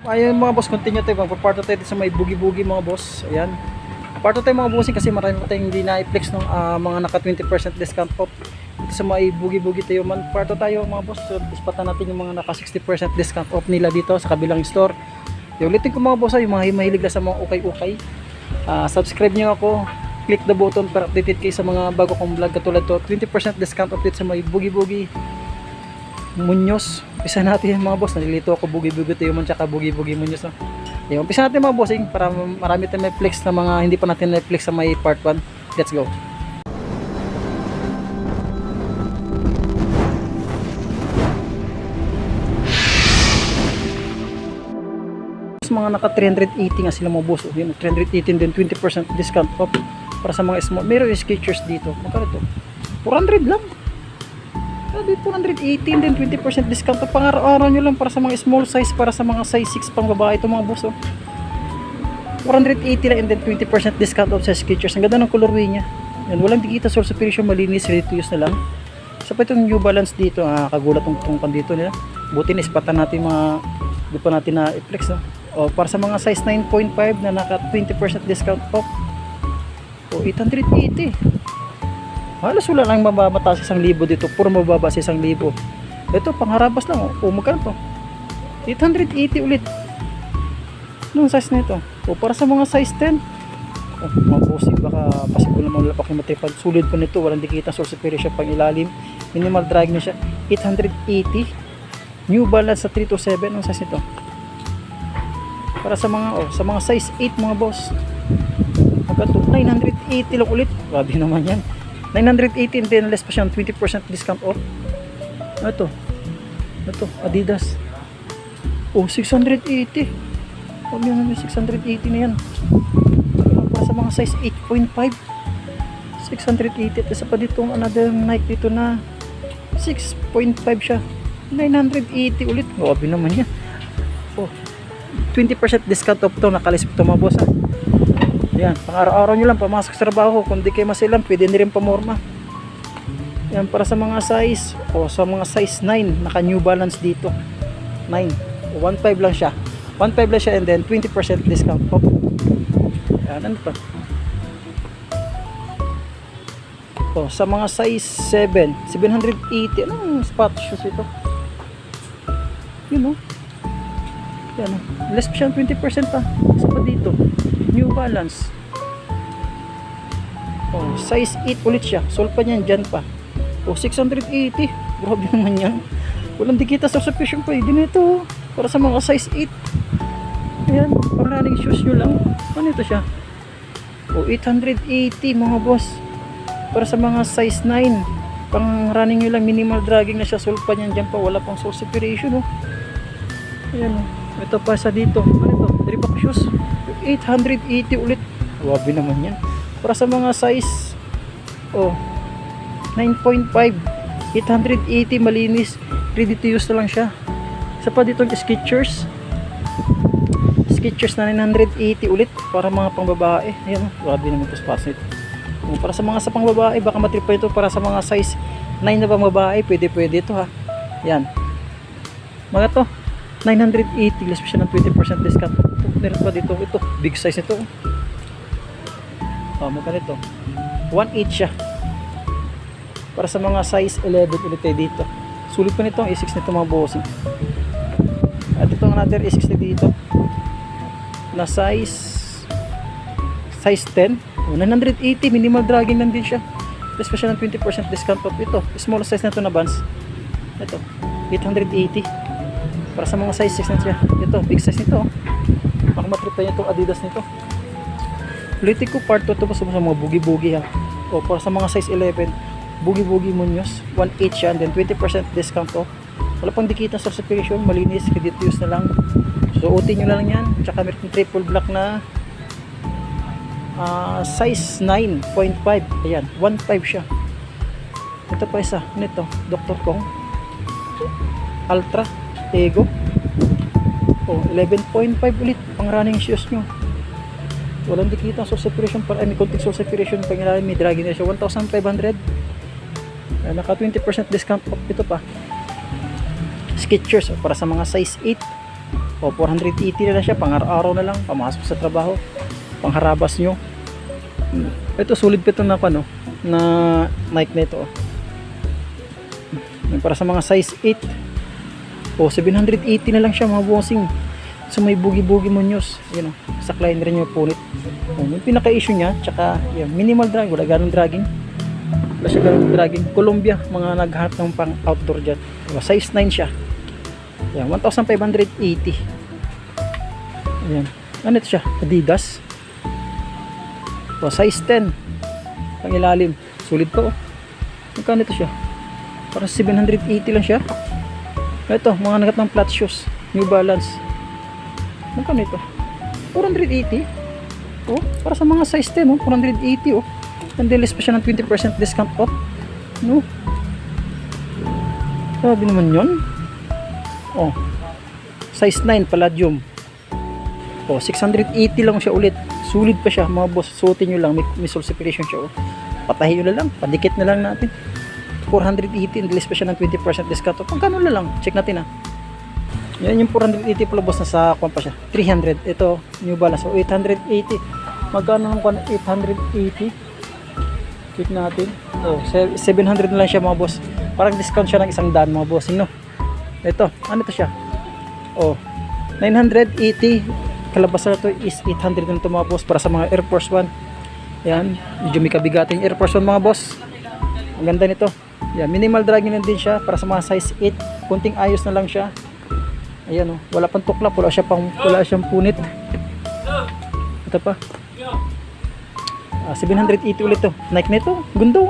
Ayun mga boss, continue tayo. Magpaparto tayo sa may bugi-bugi mga boss. Ayan. Parto tayo mga bossing kasi marami pa tayong hindi na-flex ng mga naka 20% discount off. Dito sa may bugi-bugi tayo. Parto tayo mga boss. So, ispatan natin yung mga naka 60% discount off nila dito sa kabilang store. Ulitin ko mga boss, yung mga mahilig na sa mga ukay-ukay. Subscribe nyo ako. Click the button para updated kayo sa mga bago kong vlog katulad to. 20% discount off dito sa may bugi-bugi Muñoz. Umpisa natin mga boss. Nalilito ako bugi-bugi tayo man tsaka bugi-bugi Muñoz. No? Yung umpisa natin mga bossing para marami tayong may flex na mga hindi pa natin na-flex sa may part 1. Let's go. Mga naka 380 nga sila mga boss. Yun, 318 din 20% discount off para sa mga small. Meron yung Skechers dito. Magkano ito? 400 lang. Sabi 418 din 20% discount off. Pang-araw-araw nyo lang para sa mga small size, para sa mga size 6 pang babae ito mga boss. 480 lang and then 20% discount off sa Skechers. Ang ganda ng colorway niya. Yan, walang dikita, source superior, malinis, ready to use na lang. Isa pa itong New Balance dito. Kagulat tong tungkan dito nila. Buti na ispatan natin mga di pa natin na i-flex. No? Para sa mga size 9.5 na naka 20% discount off. 880. Halos wala lang mababata sa 1,000 dito. Puro mababa sa 1,000. Ito pangharabas lang. Magkano to? 880 ulit. Anong size nito? Para sa mga size 10. Mga bossing, baka possible naman lapak yung matipad. Sulit po nito. Walang dikita. Source superior siya pang ilalim. Minimal drag na siya. 880. New Balance sa 327. Anong size nito? Para sa mga sa mga size 8 mga boss. Magkano? 980 lang ulit. Grabe naman yan. 980 and then less pa siya 20% discount off. Ito Adidas. 680. Huwag nyo naman 680 na yan. Para sa mga size 8.5 680. At isa pa dito another Nike dito na 6.5 siya. 980 ulit. Grabe naman yan. 20% discount off to. Nakalisip ito mga boss. Yan, pang araw-araw nyo lang pamasok sa trabaho. Kung di kayo masilang, pwede na rin pamorma. Yan, para sa mga size sa mga size 9, naka New Balance dito 9, 1.5 lang siya. 1.5 lang siya and then 20% discount off. Yan, ano pa? Sa mga size 7, 780. Anong spot shoes ito? Yun yan, less pa siya 20% pa. Isa pa dito New Balance. Size 8 ulit siya. Sol pa niyan dyan pa. 680. Grabe naman yan. Walang dikita sa subscription pa. Hindi na ito. Para sa mga size 8. Ayan. Pang running shoes nyo lang. Ano ito siya? 880 mga boss. Para sa mga size 9. Pang running nyo lang. Minimal dragging na siya. Sol pa niyan dyan pa. Wala pang source separation. Ayan. Ito pa sa dito. Ano ito? Reebok shoes. 880 ulit. Wabi naman yan. Para sa mga size 9.5 880 malinis. Ready to use na lang siya. Isa pa dito Skechers. Skechers na 980 ulit. Para mga pangbabae. Ayan. Wabi naman ito spots nito. Para sa mga sa pangbabae. Baka matrip pa ito. Para sa mga size 9 na pangbabae. Pwede ito ha. Yan. Mga to 980 less pa siya ng 20% discount. Meron pa dito ito big size ito. Magkano ito? 1.8 siya. Para sa mga size 11 ulit tayo dito. Sulit pa nito ang A6 nito mga bossing. At ito ang another A6 na dito na size 10. 980 minimal dragging lang din siya. Less pa siya ng 20% discount off. Ito small size na ito na Vans. Ito 880 para sa mga size 6 na siya. Ito big size nito. Matrip pa niya itong Adidas nito. Ulitin ko part 2 ito pa sa mga bugi-bugi ha. Para sa mga size 11 bugi-bugi Muñoz 1.8 siya and then 20% discount off. Wala pang dikita sa subscription. Malinis, ready to use na lang. Suotin nyo lang yan. Tsaka meron triple black na size 9.5. Ayan 1.5 siya. Ito pa isa nito Dr. Kong Ultra Ego 11.5 ulit pang running shoes nyo. Walang dikita source separation para may konting source separation pang ilalim. May dragging na siya 1,500. Naka 20% discount off. Ito pa Skechers para sa mga size 8 O 480 na lang siya, pang araw na lang, pamasok sa trabaho, pangharabas nyo. Ito solid pa ito na ano, na Nike na ito. Para sa mga size 8. O 780 na lang siya mga bossing. So may bugi-bugi mo news. Yun o, sa client rin yung punit. Yung pinaka-issue niya, tsaka yan, minimal drag, wala ganong dragging. Wala siya ganong dragging. Columbia, mga naghahanap ng pang outdoor dyan. Diba? Size 9 siya. Yan, 1,580. Ayan. Ano ito siya? Adidas. O, size 10. Pang ilalim. Sulit to. Magkano ito siya? Parang 780 lang siya. Ito, mga nagat ng flat shoes. New Balance. Magkano ito? 480. Oh, para sa mga size 10, oh, 480, oh. Nandilis pa siya ng 20% discount off. No? Sabi naman yun. Oh, size 9 Palladium. Oh, 680 lang siya ulit. Sulit pa siya, mga boss. Suotin nyo lang, may sulcification siya, oh. Patahin nyo na lang, padikit na lang natin. 480, nandilis pa siya ng 20% discount off. Magkano na lang? Check natin, ah. Yan yung 480 pala boss, nasa kwan pa siya. 300. Ito, New Balance. So, 880. Magkano ng kwan? 880. Check natin. Oh, 700 na lang siya mga boss. Parang discount siya ng 100 mga boss. No? Ito, ano ito siya? Oh, 980. Kalabasan na ito is 800 na ito mga boss. Para sa mga Air Force 1. Yan. Medyo may kabigatin yung Air Force 1 mga boss. Ang ganda nito. Yan. Minimal dragging na din siya. Para sa mga size 8. Kunting ayos na lang siya. Ayan, oh, wala pang tuklap, wala siyang punit. Ito pa. 780 ulit to. Nike nito, gundo.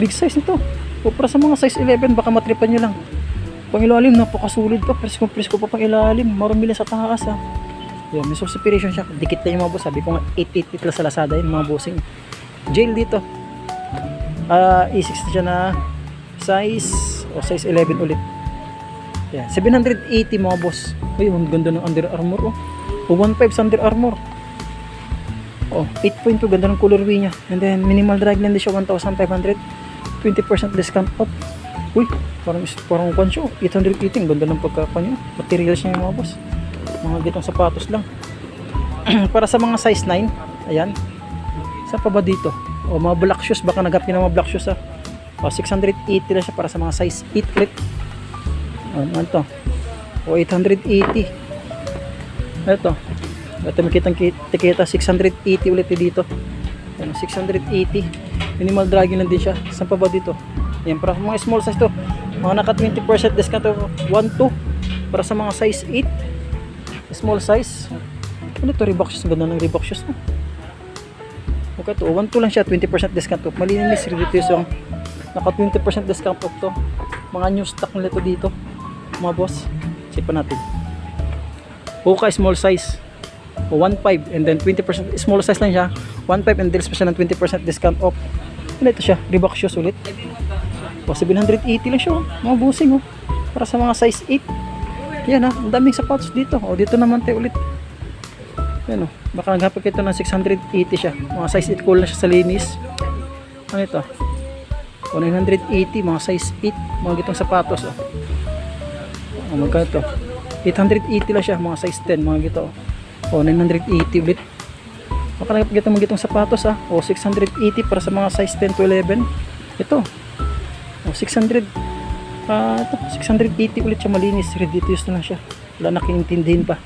Big size nito. O para sa mga size 11, baka matripan nyo lang. Pang ilalim, napakasulit pa. Presko pa pang ilalim. Marami lang sa taas, ha. Ayan, may sulcification siya. Dikit lang yung mga boss. Sabi ko nga, 880 lang sa Lazada yun, mga bossing. Jail dito. E6 na siya na size 11 ulit. Yeah, 780 mga boss. Uy, ang ganda ng Under Armour, oh. O 1.5 sa Under Armour. Oh, 8.2, ganda ng colorway niya. And then minimal drag lang din siya, 1,500. 20% discount off. Uy, parang kwan siya, 880. Ganda ng pagkakan niya. Materials niya mga boss. Mga gitong sapatos lang. Para sa mga size 9, ayan. Saan pa ba dito? O, mga black shoes, baka nagapin ng mga black shoes, ha. O, 680 lang siya para sa mga size 8 ulit. Ano to? O 880. Ito makitang tiketa 680 ulit dito. Ano, 680. Minimal dragging lang din siya. Saan pa ba dito? Yan, para mga small size to. Mga naka 20% discount to 1.2 para sa mga size 8. Small size. Ano to? Reebok shoes. Ganda ng Reebok shoes, no? Okay to. 1.2 lang siya. 20% discount to. Malinis. Dito yung naka 20% discount off to. Mga new stock nila to dito. Mga boss, check pa natin. Hoka small size o 1.5 and then 20% small size lang siya. 1.5 and deals pa siya ng 20% discount off. Ano ito siya? Reebok shoes ulit. O 780 lang siya, oh. Mga busing, oh. Para sa mga size 8. Yan, ha, ang daming sapatos dito. O dito naman tayo ulit. Yan, oh. Baka naghapag ito ng 680 siya. Mga size 8 cool na siya sa linis. Ano ito? O 980, mga size 8. Mga gitong sapatos, oh. O magkano ito? 880 lang siya, mga size 10, mga gito. O 980 ulit. Baka nagpagkita mga gitong sapatos, ha. O 680 para sa mga size 10 to 11. Ito. O 600. Ito, 680 ulit siya, malinis. Ready to use na lang siya. Wala na kinintindihin pa.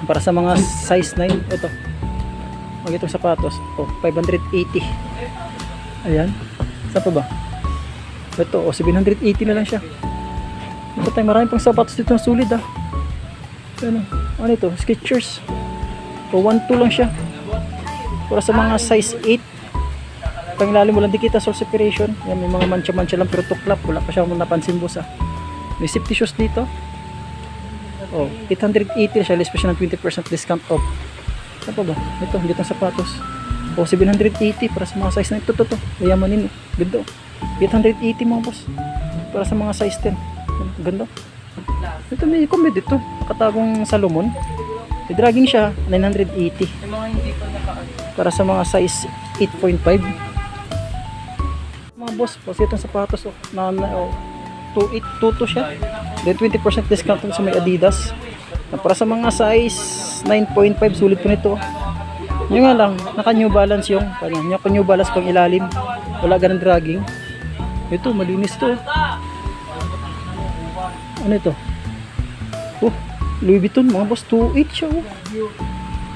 Para sa mga size 9, ito. Mga gitong sapatos. O 580. Ayan. Saan pa ba? Ito, o 780 na lang siya. Ito tayo, marami pang sapatos dito na sulit, ah. Ano ito? Skechers. O 1.2 lang siya. Para sa mga size 8. Pangilalim mo lang di kita sulcification. Yan, may mga mancha-mancha lang pero tuklap. Wala pa siya mo napansin, boss, ah. May safety shoes dito. O 880 siya. Less pa siya ng 20% discount off. Saan pa ba? Ito, dito ang sapatos. O 780 para sa mga size na ito. Yamanin, ganda. 880 mga boss. Para sa mga size 10. Ganda. Ito may comment dito. Nakatagong Salomon. I-dragging siya 980. Para sa mga size 8.5. Mga boss, kasi itong sapatos, oh, 2.8, 2.2 siya. Then 20% discount sa may Adidas. Para sa mga size 9.5, sulit po nito. Yung nga lang, naka New Balance yung kanya. Naka New Balance pang ilalim. Wala ganang dragging. Ito, malinis to. Ano ito? Oh, Louis Vuitton mga boss, 2.8 siya oh.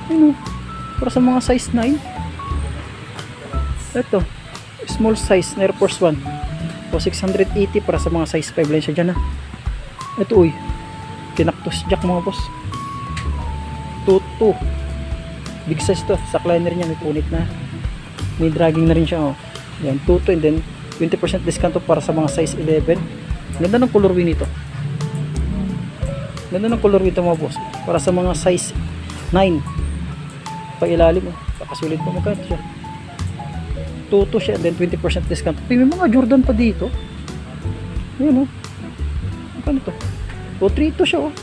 Ano? Para sa mga size 9. Ito, small size na Air Force 1. O 680 para sa mga size 5 lang siya dyan ha. Ito uy, Kinactus Jack mga boss. 2.2. Big size to, sa liner niya may punit na. May dragging na rin siya oh. Yan, 2.2 and then 20% discount to para sa mga size 11. Ganda ng colorway nito. Ganda ng colorway nito mga boss. Para sa mga size 9. Pa ilalim oh. Pakasulit pa magkano siya. 2.2 siya and then 20% discount. May mga Jordan pa dito. Ayan oh. Magkano to? O 3.2 siya oh.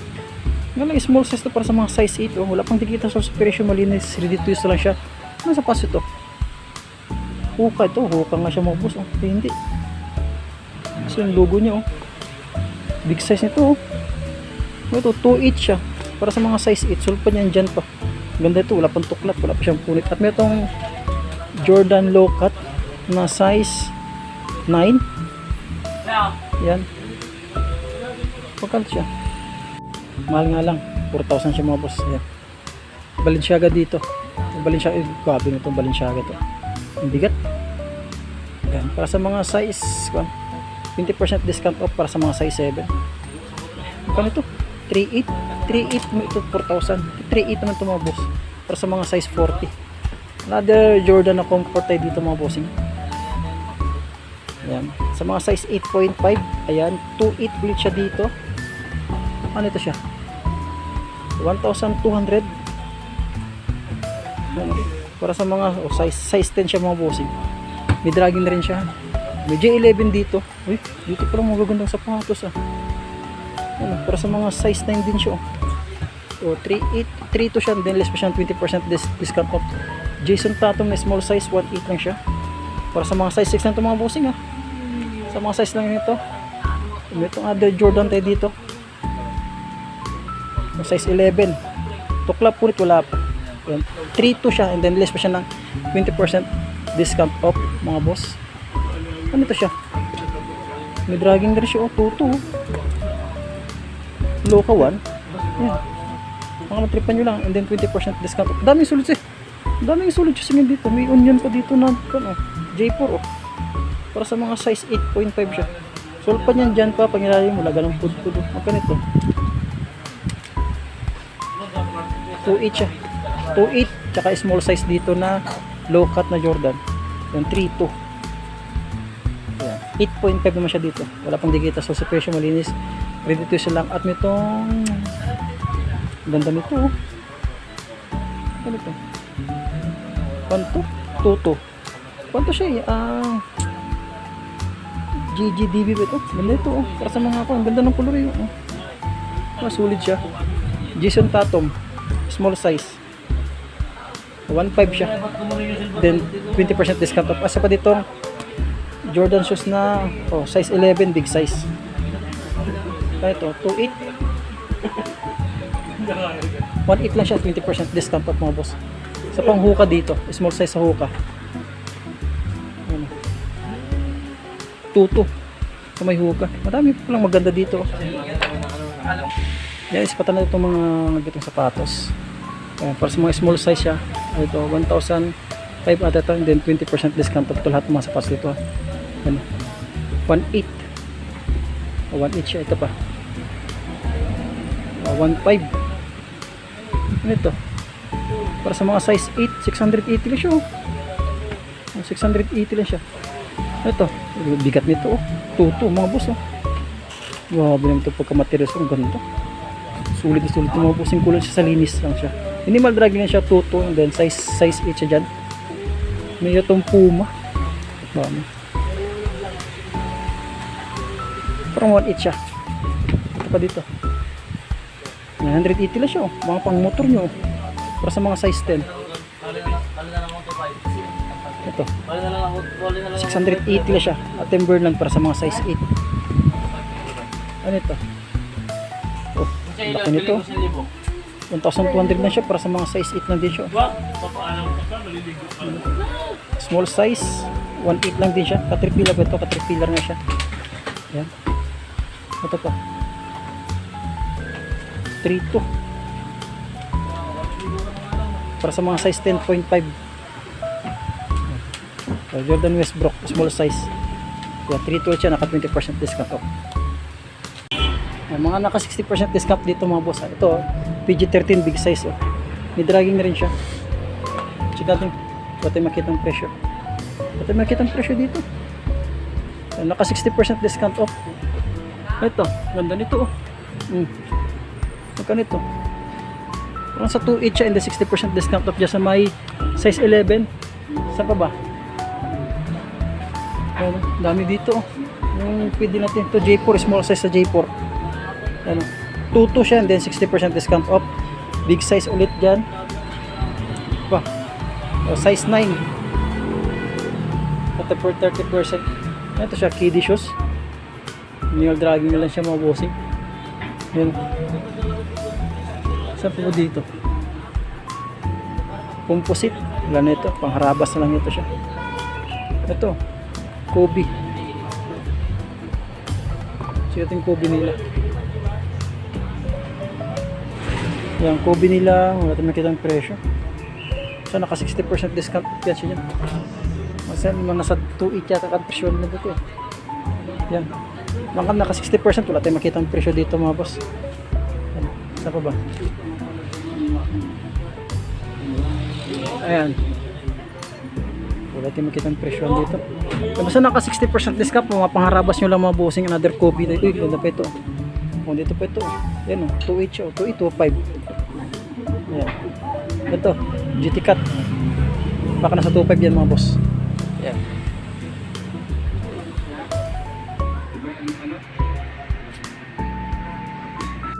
Ngayon small size to para sa mga size 8 oh. Wala pang tikita sa presyo, malinis. Ready to use lang siya. Ano sa paso ito? Huka ito. Huka nga siya mga boss oh. Hindi. Kasi yung logo niya oh. Big size nito oh. Ito 2.8 siya. Para sa mga size 8. Sulpa niyan dyan pa. Ganda ito. Wala pang tuklat. Wala pa siyang punit. At may itong Jordan low cut na size 9. Yan. Pagkano siya? Mahal nga lang. 4,000 siya mga boss. Ayan. Balenciaga dito. Balenciaga. Grabe na itong Balenciaga to. Ang bigat. Ayan. Para sa mga size 20% discount off para sa mga size 7. Magkano ito? 3.8. 3.8 mo ito 4,000. 3.8 naman ito mga boss. Para sa mga size 40. Another Jordan na comfort tayo dito mga bossing. Ayan. Sa mga size 8.5. Ayan. 2.8 ulit siya dito. Ano ito siya? 1,200. Para sa mga size 10 siya mga bossing. May dragging na rin siya. May J11 dito. Uy, dito pala magagandang sapatos ah. Ano, para sa mga size 9 din siya oh. So 3.8, 3.2 siya, then less pa siya 20% discount off. Jason Tatum na small size, 1.8 lang siya. Para sa mga size 6 lang ito mga bossing ah. Sa mga size lang nito. May itong other Jordan tayo dito. Size 11. Tukla punit wala pa. 3.2 siya and then less pa siya ng 20% discount off mga boss. Ano ito siya? May dragging na rin siya oh, 2.2. Loka 1. Yan. Mga matripan nyo lang and then 20% discount off. Daming sulit siya. Daming sulit siya dito. May onion pa dito na ano, J4 oh. Para sa mga size 8.5 siya. Sulpan yan dyan pa. Pangilalim mo. Laga ng pud-pud. Magkano ito? 2.8 siya. 2.8 tsaka small size dito na low cut na Jordan. Yung 3.2. Ayan. 8.5 naman siya dito. Wala pang digita. So sa presyo malinis. Ready to use lang. At nitong ganda nito oh. Ano ito? Quanto? 2.2. Quanto siya eh? GGDB ba ito? Ganda ito oh. Para sa mga ako. Ang ganda ng color yun oh. Masulit siya. Jason Tatum. Small size. 1.5 siya. Then 20% discount off. Asa pa dito Jordan shoes na oh, size 11 big size. Ito 2.8. 1.8 lang siya, 20% discount off mga boss. Sa pang hookah dito, small size sa hookah. 2.2. Sa may hookah. Marami pa lang maganda dito. Yan, ispatan na itong mga nagitong sapatos. Ayan, para sa mga small size siya. Ito, 1,005 at ito, and then 20% discount off ito lahat ng mga sapatos dito. Ayan, 1.8. 1.8 siya, ito pa. 1.5. Ano ito? Para sa mga size 8, 680 lang siya. 680 lang siya. Ito, bigat nito. 2.2 mga boss. Grabe naman ito pagka-materials. Ang ganda. Sulit na sulit mga boss. Yung kulay siya sa linis lang siya. Minimal dragging lang siya 2.2 and then size 8 siya dyan. May itong Puma. Dami. Parang 1.8 siya. Ito pa dito. 980 lang siya oh. Mga pang motor nyo oh. Para sa mga size 10. Ito 680 lang siya at Timberland para sa mga size 8. Ganito. Oh, laki nito. 1,200 na siya para sa mga size 8 lang din siya. Small size, 1.8 lang din siya. Caterpillar ba ito? Caterpillar nga siya. Yan. Ito pa. 3.2. Para sa mga size 10.5. Jordan Westbrook, small size. Yan, 3.2 siya, naka 20% discount off. Yan, mga naka 60% discount dito mga boss. Ito, PG-13 big size. Oh. May dragging na rin siya. Check natin. Ba't tayo makita ang presyo? Ba't tayo makita ang presyo dito? Yan, naka 60% discount off. Ito, ganda nito. Oh. Magkano ito? Parang sa 2.8 siya and the 60% discount off dyan sa may size 11. Saan pa ba? Ayan, dami dito. Yung pwede natin ito, J4, small size sa J4. Ayan, 2.2 siya and then 60% discount off. Big size ulit dyan. Pa, size 9. Ito for 30%. Ito siya, kiddie shoes. Manual dragging na lang siya mga bossing. Ayan. Saan po dito? Composite. Wala na ito. Pangharabas na lang ito siya. Ito. Kobe. So ito yung Kobe nila. Yan, Kobe nila. Wala tayo nakita ang presyo. So naka 60% discount. Yan siya yan. Kasi nasa 2.8 yata ang presyo na dito. Yan. Naka 60%. Wala tayo makita ang presyo dito mga boss. Yan. Saan pa ba? Ayan. Wala tayo makita ang presyo dito. Basta naka 60% discount, mga pangharabas nyo lang mga bossing, another Kobe. Uy, ganda pa ito. Oh, dito pa ito. Yan o, 2.8 siya. 2.8, 2.5. Ayan. Ito, GT Cut. Baka nasa 2.5 yan mga boss. Ayan.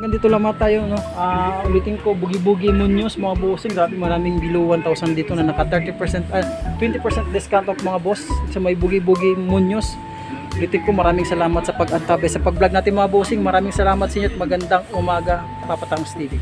Hanggang dito lamang tayo, no? Ulitin ko, Bugi-Bugi Munoz mga bossing. Grabe, maraming below 1,000 dito na naka 30%, 20% discount of mga boss sa may Bugi-Bugi Munoz. Ulitin ko, maraming salamat sa pag-antabi sa pag-vlog natin mga bossing. Maraming salamat sa inyo at magandang umaga, Papa Tangs TV.